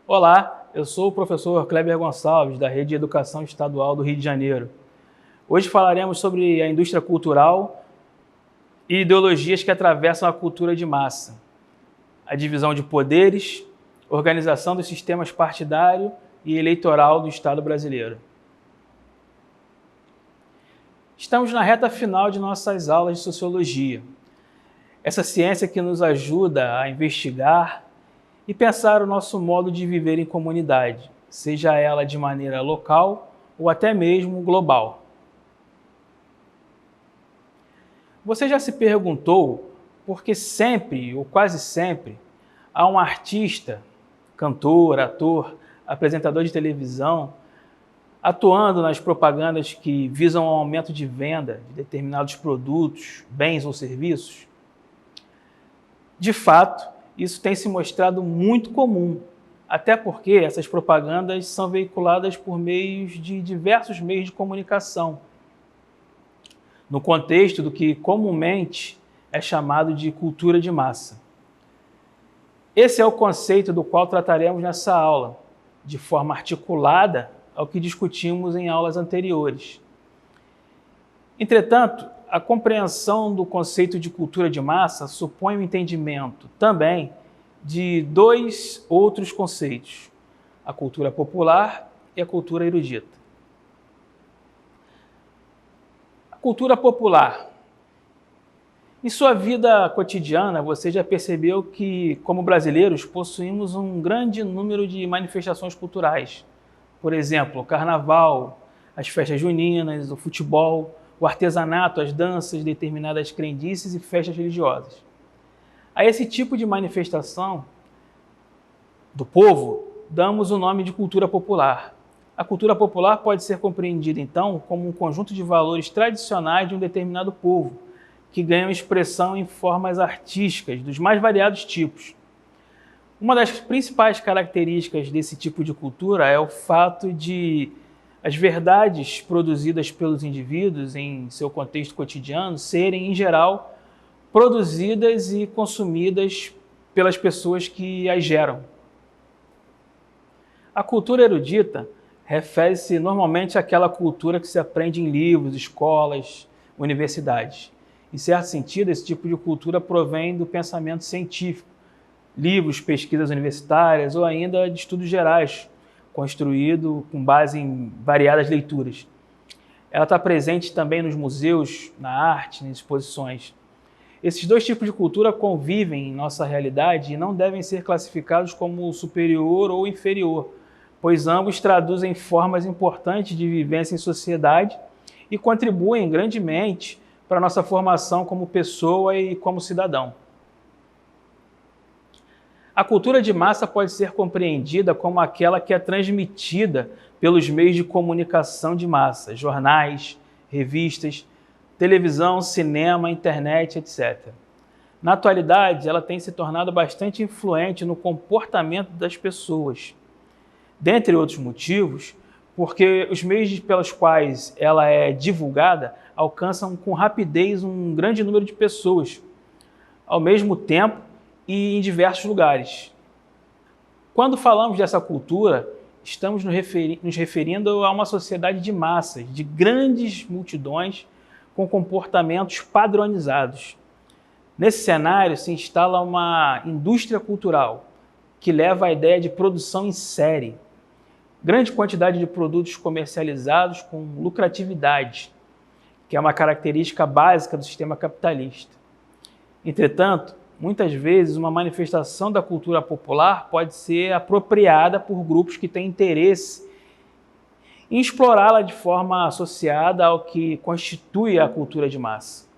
Olá, eu sou o professor Kleber Gonçalves, da Rede de Educação Estadual do Rio de Janeiro. Hoje falaremos sobre a indústria cultural e ideologias que atravessam a cultura de massa, a divisão de poderes, organização dos sistemas partidário e eleitoral do Estado brasileiro. Estamos na reta final de nossas aulas de sociologia. Essa ciência que nos ajuda a investigar e pensar o nosso modo de viver em comunidade, seja ela de maneira local ou até mesmo global. Você já se perguntou por que sempre, ou quase sempre, há um artista, cantor, ator, apresentador de televisão, atuando nas propagandas que visam o aumento de venda de determinados produtos, bens ou serviços? De fato, isso tem se mostrado muito comum, até porque essas propagandas são veiculadas por meios de diversos meios de comunicação, no contexto do que comumente é chamado de cultura de massa. Esse é o conceito do qual trataremos nessa aula, de forma articulada ao que discutimos em aulas anteriores. Entretanto, a compreensão do conceito de cultura de massa supõe o entendimento também de dois outros conceitos, a cultura popular e a cultura erudita. A cultura popular. Em sua vida cotidiana, você já percebeu que, como brasileiros, possuímos um grande número de manifestações culturais. Por exemplo, o carnaval, as festas juninas, o futebol, o artesanato, as danças, determinadas crendices e festas religiosas. A esse tipo de manifestação do povo, damos o nome de cultura popular. A cultura popular pode ser compreendida, então, como um conjunto de valores tradicionais de um determinado povo, que ganham expressão em formas artísticas dos mais variados tipos. Uma das principais características desse tipo de cultura é o fato de as verdades produzidas pelos indivíduos em seu contexto cotidiano serem, em geral, produzidas e consumidas pelas pessoas que as geram. A cultura erudita refere-se normalmente àquela cultura que se aprende em livros, escolas, universidades. Em certo sentido, esse tipo de cultura provém do pensamento científico, livros, pesquisas universitárias ou ainda de estudos gerais, construído com base em variadas leituras. Ela está presente também nos museus, na arte, nas exposições. Esses dois tipos de cultura convivem em nossa realidade e não devem ser classificados como superior ou inferior, pois ambos traduzem formas importantes de vivência em sociedade e contribuem grandemente para a nossa formação como pessoa e como cidadão. A cultura de massa pode ser compreendida como aquela que é transmitida pelos meios de comunicação de massa, jornais, revistas, televisão, cinema, internet, etc. Na atualidade, ela tem se tornado bastante influente no comportamento das pessoas. Dentre outros motivos, porque os meios pelos quais ela é divulgada alcançam com rapidez um grande número de pessoas, ao mesmo tempo e em diversos lugares. Quando falamos dessa cultura, estamos nos referindo a uma sociedade de massas, de grandes multidões com comportamentos padronizados. Nesse cenário se instala uma indústria cultural que leva à ideia de produção em série, grande quantidade de produtos comercializados com lucratividade, que é uma característica básica do sistema capitalista. Entretanto, muitas vezes uma manifestação da cultura popular pode ser apropriada por grupos que têm interesse em explorá-la de forma associada ao que constitui a cultura de massa.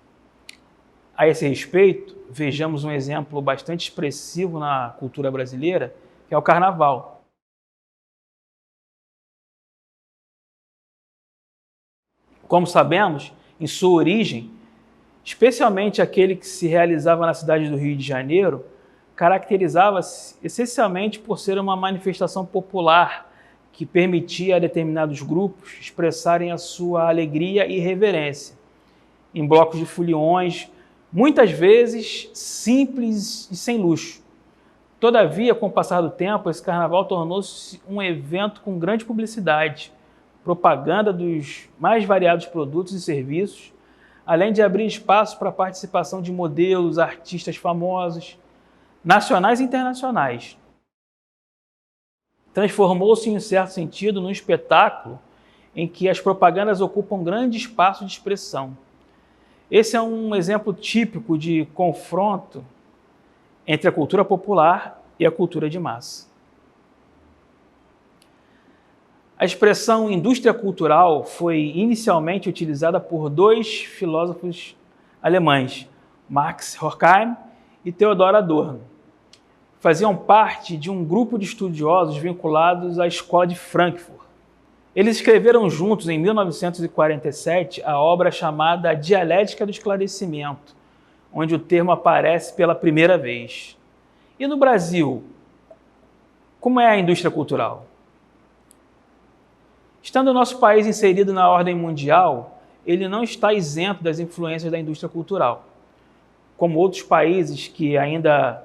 A esse respeito, vejamos um exemplo bastante expressivo na cultura brasileira, que é o carnaval. Como sabemos, em sua origem, especialmente aquele que se realizava na cidade do Rio de Janeiro, caracterizava-se essencialmente por ser uma manifestação popular que permitia a determinados grupos expressarem a sua alegria e reverência, em blocos de foliões, muitas vezes simples e sem luxo, Todavia, com o passar do tempo, esse carnaval tornou-se um evento com grande publicidade, propaganda dos mais variados produtos e serviços, além de abrir espaço para a participação de modelos, artistas famosos, nacionais e internacionais. Transformou-se, em um certo sentido, num espetáculo em que as propagandas ocupam grande espaço de expressão. Esse é um exemplo típico de confronto entre a cultura popular e a cultura de massa. A expressão indústria cultural foi inicialmente utilizada por dois filósofos alemães, Max Horkheim e Theodor Adorno. Faziam parte de um grupo de estudiosos vinculados à Escola de Frankfurt. Eles escreveram juntos, em 1947, a obra chamada Dialética do Esclarecimento, onde o termo aparece pela primeira vez. E no Brasil, como é a indústria cultural? Estando o nosso país inserido na ordem mundial, ele não está isento das influências da indústria cultural. Como outros países que ainda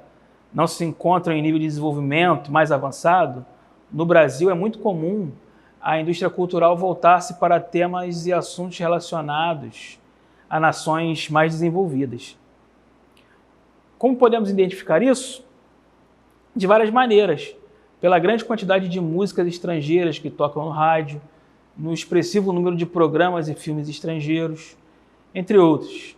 não se encontram em nível de desenvolvimento mais avançado, no Brasil é muito comum a indústria cultural voltar-se para temas e assuntos relacionados a nações mais desenvolvidas. Como podemos identificar isso? De várias maneiras. Pela grande quantidade de músicas estrangeiras que tocam no rádio, no expressivo número de programas e filmes estrangeiros, entre outros.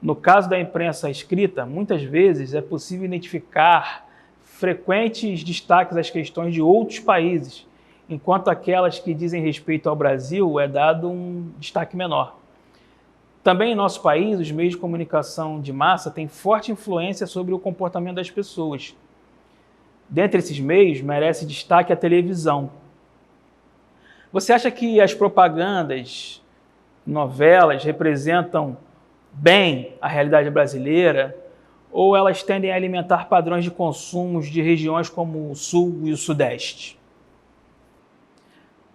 No caso da imprensa escrita, muitas vezes é possível identificar frequentes destaques às questões de outros países, enquanto aquelas que dizem respeito ao Brasil é dado um destaque menor. Também em nosso país, os meios de comunicação de massa têm forte influência sobre o comportamento das pessoas. Dentre esses meios, merece destaque a televisão. Você acha que as propagandas, novelas, representam bem a realidade brasileira, ou elas tendem a alimentar padrões de consumos de regiões como o Sul e o Sudeste?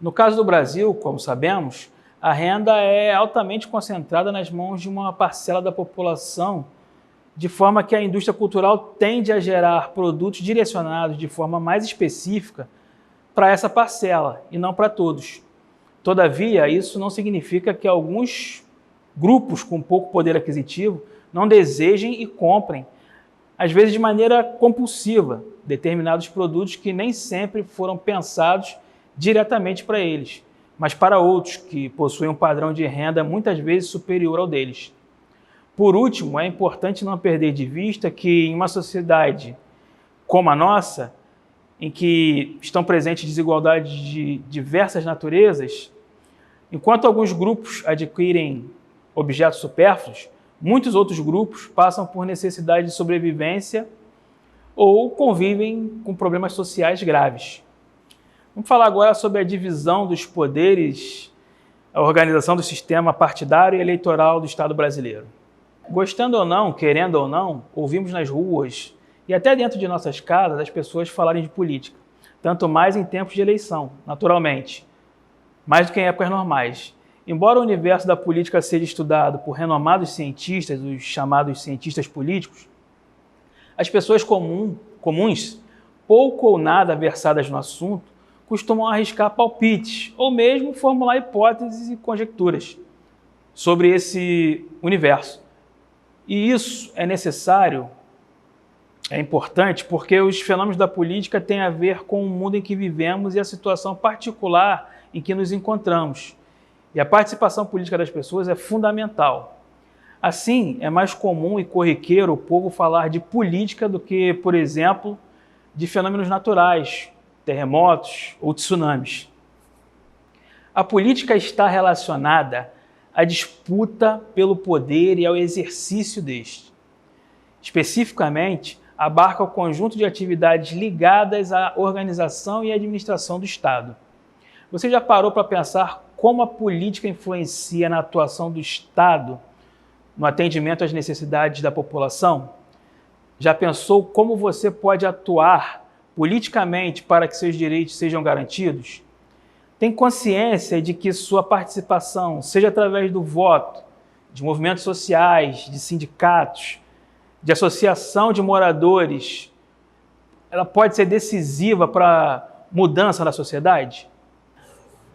No caso do Brasil, como sabemos, a renda é altamente concentrada nas mãos de uma parcela da população, de forma que a indústria cultural tende a gerar produtos direcionados de forma mais específica para essa parcela e não para todos. Todavia, isso não significa que alguns grupos com pouco poder aquisitivo não desejem e comprem, às vezes de maneira compulsiva, determinados produtos que nem sempre foram pensados diretamente para eles, mas para outros que possuem um padrão de renda muitas vezes superior ao deles. Por último, é importante não perder de vista que em uma sociedade como a nossa, em que estão presentes desigualdades de diversas naturezas, enquanto alguns grupos adquirem objetos supérfluos, muitos outros grupos passam por necessidade de sobrevivência ou convivem com problemas sociais graves. Vamos falar agora sobre a divisão dos poderes, a organização do sistema partidário e eleitoral do Estado brasileiro. Gostando ou não, querendo ou não, ouvimos nas ruas e até dentro de nossas casas as pessoas falarem de política, tanto mais em tempos de eleição, naturalmente, mais do que em épocas normais. Embora o universo da política seja estudado por renomados cientistas, os chamados cientistas políticos, as pessoas comuns, pouco ou nada versadas no assunto, costumam arriscar palpites ou mesmo formular hipóteses e conjecturas sobre esse universo. E isso é necessário, é importante, porque os fenômenos da política têm a ver com o mundo em que vivemos e a situação particular em que nos encontramos. E a participação política das pessoas é fundamental. Assim, é mais comum e corriqueiro o povo falar de política do que, por exemplo, de fenômenos naturais, terremotos ou tsunamis. A política está relacionada à disputa pelo poder e ao exercício deste. Especificamente, abarca o conjunto de atividades ligadas à organização e administração do Estado. Você já parou para pensar como a política influencia na atuação do Estado no atendimento às necessidades da população? Já pensou como você pode atuar politicamente para que seus direitos sejam garantidos? Tem consciência de que sua participação, seja através do voto, de movimentos sociais, de sindicatos, de associação de moradores ela pode ser decisiva para a mudança da sociedade?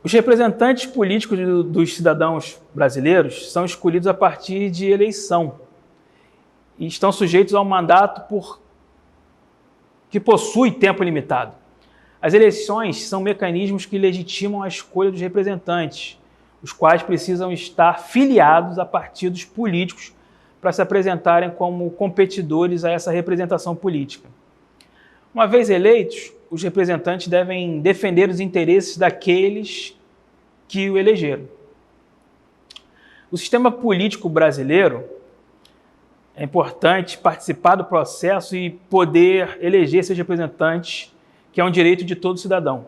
Os representantes políticos dos cidadãos brasileiros são escolhidos a partir de eleição e estão sujeitos ao mandato que possui tempo limitado. As eleições são mecanismos que legitimam a escolha dos representantes, os quais precisam estar filiados a partidos políticos para se apresentarem como competidores a essa representação política. Uma vez eleitos, os representantes devem defender os interesses daqueles que o elegeram. O sistema político brasileiro é importante participar do processo e poder eleger seus representantes, que é um direito de todo cidadão.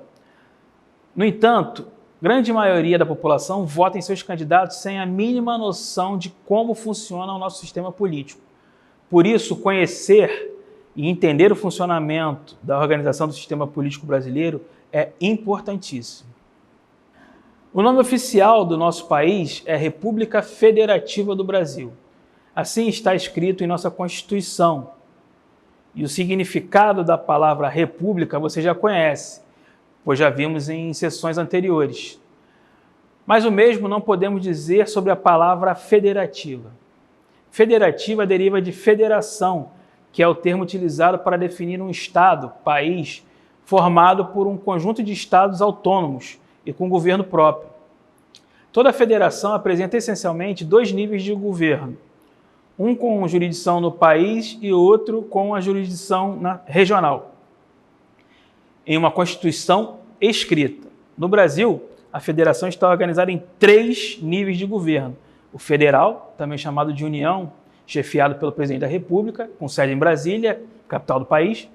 No entanto, grande maioria da população vota em seus candidatos sem a mínima noção de como funciona o nosso sistema político. Por isso, conhecer e entender o funcionamento da organização do sistema político brasileiro é importantíssimo. O nome oficial do nosso país é República Federativa do Brasil. Assim está escrito em nossa Constituição. E o significado da palavra república você já conhece, pois já vimos em sessões anteriores. Mas o mesmo não podemos dizer sobre a palavra federativa. Federativa deriva de federação, que é o termo utilizado para definir um estado, país, formado por um conjunto de estados autônomos e com governo próprio. Toda federação apresenta essencialmente dois níveis de governo, um com jurisdição no país e outro com a jurisdição regional, em uma Constituição escrita. No Brasil, a federação está organizada em 3 níveis de governo: o federal, também chamado de União, chefiado pelo presidente da República, com sede em Brasília, capital do país;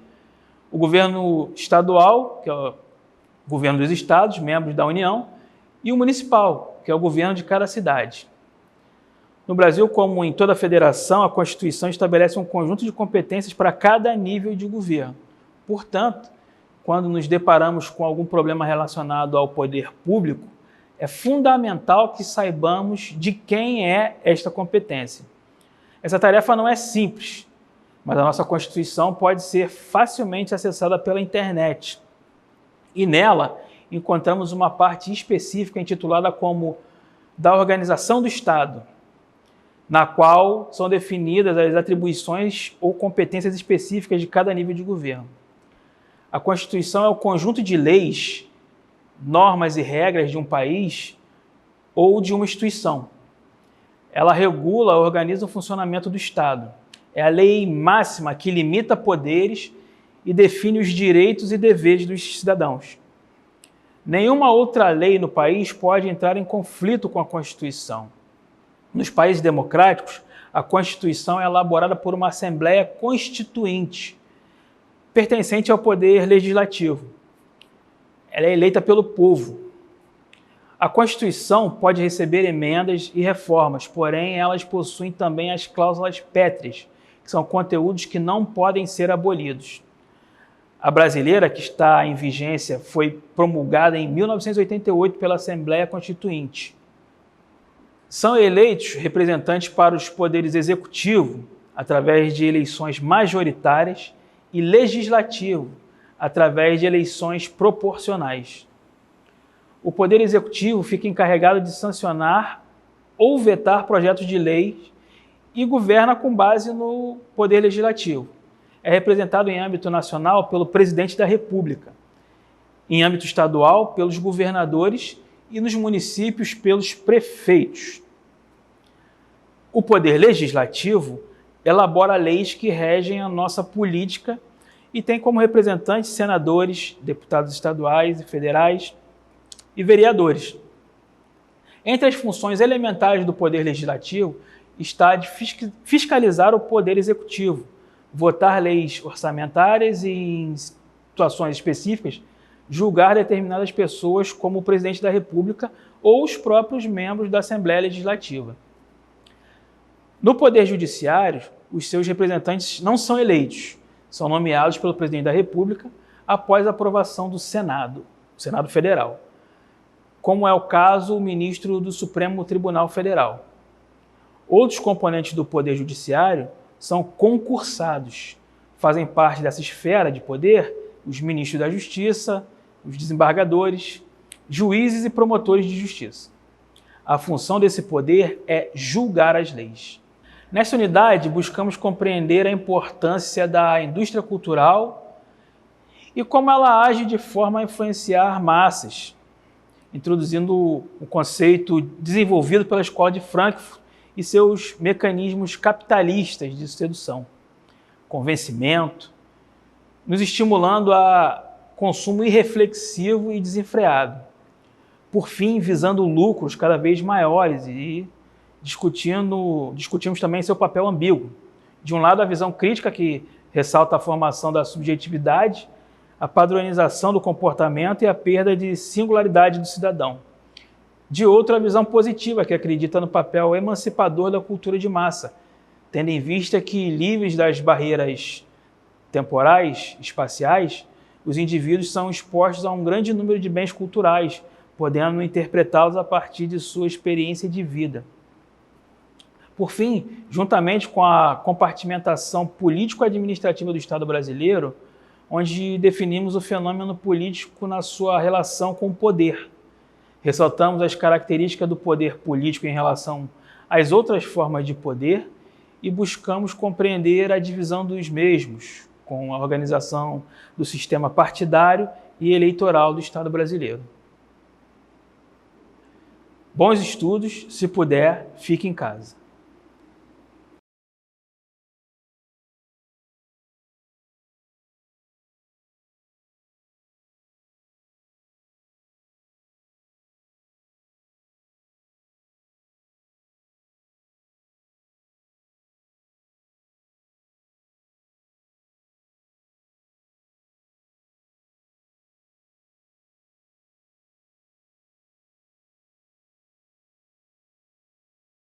o governo estadual, que é o governo dos estados, membros da União; e o municipal, que é o governo de cada cidade. No Brasil, como em toda a federação, a Constituição estabelece um conjunto de competências para cada nível de governo. Portanto, quando nos deparamos com algum problema relacionado ao poder público, é fundamental que saibamos de quem é esta competência. Essa tarefa não é simples, mas a nossa Constituição pode ser facilmente acessada pela internet. E nela encontramos uma parte específica intitulada como da Organização do Estado, na qual são definidas as atribuições ou competências específicas de cada nível de governo. A Constituição é o conjunto de leis, normas e regras de um país ou de uma instituição. Ela regula e organiza o funcionamento do Estado. É a lei máxima que limita poderes e define os direitos e deveres dos cidadãos. Nenhuma outra lei no país pode entrar em conflito com a Constituição. Nos países democráticos, a Constituição é elaborada por uma Assembleia Constituinte, pertencente ao Poder Legislativo. Ela é eleita pelo povo. A Constituição pode receber emendas e reformas, porém elas possuem também as cláusulas pétreas, que são conteúdos que não podem ser abolidos. A brasileira, que está em vigência, foi promulgada em 1988 pela Assembleia Constituinte. São eleitos representantes para os poderes executivo, através de eleições majoritárias, e legislativo, através de eleições proporcionais. O Poder Executivo fica encarregado de sancionar ou vetar projetos de lei e governa com base no Poder Legislativo. É representado em âmbito nacional pelo Presidente da República, em âmbito estadual pelos governadores e nos municípios pelos prefeitos. O Poder Legislativo elabora leis que regem a nossa política e tem como representantes senadores, deputados estaduais e federais e vereadores. Entre as funções elementares do Poder Legislativo está a de fiscalizar o Poder Executivo, votar leis orçamentárias e, em situações específicas, julgar determinadas pessoas como o Presidente da República ou os próprios membros da Assembleia Legislativa. No Poder Judiciário, os seus representantes não são eleitos, são nomeados pelo Presidente da República após a aprovação do Senado, o Senado Federal, como é o caso o ministro do Supremo Tribunal Federal. Outros componentes do Poder Judiciário são concursados, Fazem parte dessa esfera de poder os ministros da Justiça, os desembargadores, juízes e promotores de justiça. A função desse poder é julgar as leis. Nesta unidade, buscamos compreender a importância da indústria cultural e como ela age de forma a influenciar massas, introduzindo o conceito desenvolvido pela Escola de Frankfurt e seus mecanismos capitalistas de sedução, convencimento, nos estimulando a consumo irreflexivo e desenfreado. Por fim, visando lucros cada vez maiores e discutimos também seu papel ambíguo. De um lado, a visão crítica que ressalta a formação da subjetividade, a padronização do comportamento e a perda de singularidade do cidadão. De outro, a visão positiva, que acredita no papel emancipador da cultura de massa, tendo em vista que, livres das barreiras temporais, espaciais, os indivíduos são expostos a um grande número de bens culturais, podendo interpretá-los a partir de sua experiência de vida. Por fim, juntamente com a compartimentação político-administrativa do Estado brasileiro, onde definimos o fenômeno político na sua relação com o poder. Ressaltamos as características do poder político em relação às outras formas de poder e buscamos compreender a divisão dos mesmos, com a organização do sistema partidário e eleitoral do Estado brasileiro. Bons estudos, se puder, fique em casa.